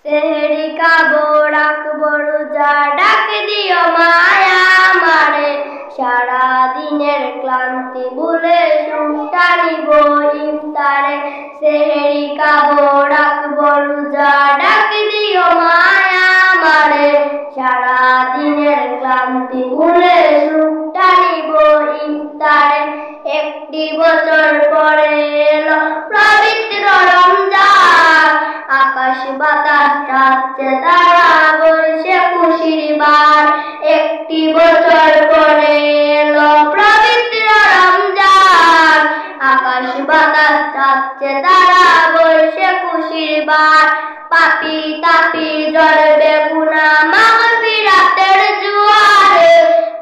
সেহরি খাবো রাখবো রোজা ডাক দিও মায়া আমারে সারা দিনের ক্লান্তি ভুলে সুখটা নিব ইফতারে সেহরি খাবো রাখবো রোজা ডাক দিও মায়া আমারে সারা দিনের ক্লান্তি ভুলে সুখটা নিব ইফতারে একটি বছর পরে এলো পবিত্র রমজান আকাশ বাতাস কাঁপছে তারা বলছে খুশির বার একটি বছর পরে এলো পবিত্র রমজান আকাশ বাতাস কাঁপছে তারা বলছে খুশির বার পাপী তাপী জ্বলবে গুনাহ মাগফিরাতের জোয়ারে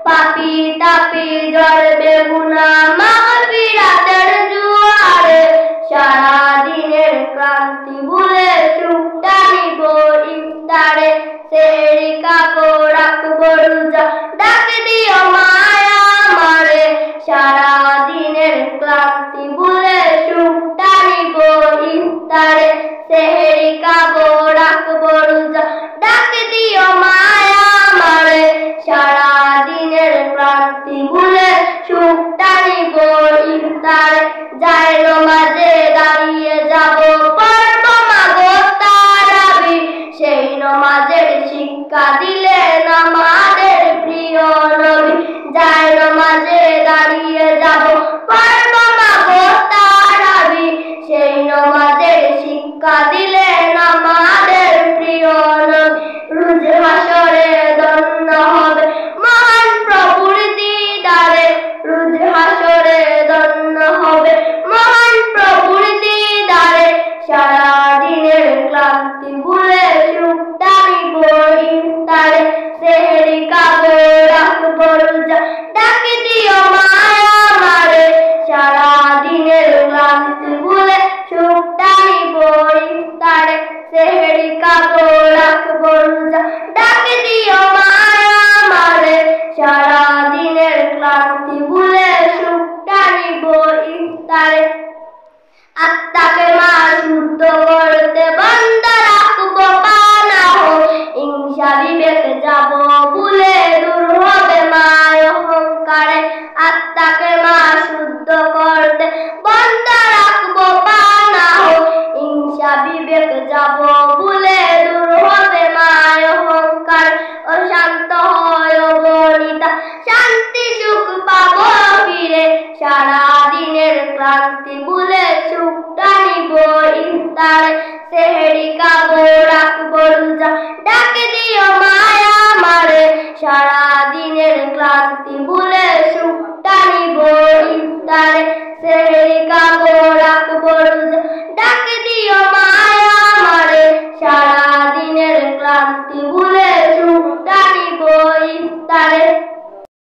পাপী তাপী জ্বলবে গুনাহ মাগফিরাতের জোয়ারে সারা দিনের ক্লান্তি ভুলে সুখটা নিব ইফতারে সেহরি খাবো রাখবো রোজা ডাক দিও মায়া আমারে সারা দিনের ক্লান্তি ভুলে সুখটা নিব ইফতারে সেহরি খাবো রাখবো রোজা ডাক দিও মায়া আমারে সারা দিনের ক্লান্তি ভুলে সুখটা নিব ইফতারে যায় নামাজে দাঁড়িয়ে যাব পড়ব মাগো তারাবি সেই নামাজের শিক্ষা দিলেন আমাদের প্রিয় নবী যায় নামাজে দাঁড়িয়ে যাব পড়ব মাগো তারাবি সেই নামাজের শিক্ষা দিলেন আমাদের প্রিয় নবী রোজ হাসরে ধন্য হবে মহান প্রভুর দিদারে রোজ হাসরে ধন্য হবে মহান প্রভুর দিদারে সারা দিনের ক্লান্তি ভুলে সুখটা নিব ইফতারে সেহরি খাবো রাখবো রোজা ডাক দিও মায়া আমারে সারা দিনের ক্লান্তি ভুলে সুখটা নিব ইফতারে সেহরি খাবো রাখবো রোজা ডাক দিও মায়া আমারে সারা দিনের ক্লান্তি ভুলে সুখটা নিব ইফতারে আত্মাকে মা শুদ্ধ করতে বন্ধ রাখবো পানাহ হিংসা বিবেক যাব ভুলে দূর হবে মায় অহংকারে আত্মাকে মা শুদ্ধ করতে বন্ধ রাখবো পানাহ হিংসা বিবেক যাব ভুলে দূর হবে মায় অহংকার ও শান্ত হয় অগণিতা শান্তি সুখ পাবো ফিরে সারা দিনের ক্লান্তি ভুলে সুখটা নিব ইফতারে সেহরি খাবো রাখবো রোজা ডাক দিও মায়া আমারে সারা দিনের ক্লান্তি ভুলে সুখটা নিব ইফতারে সেহরি খাবো রাখবো রোজা ডাক দিও মায়া আমারে সারা দিনের ক্লান্তি ভুলে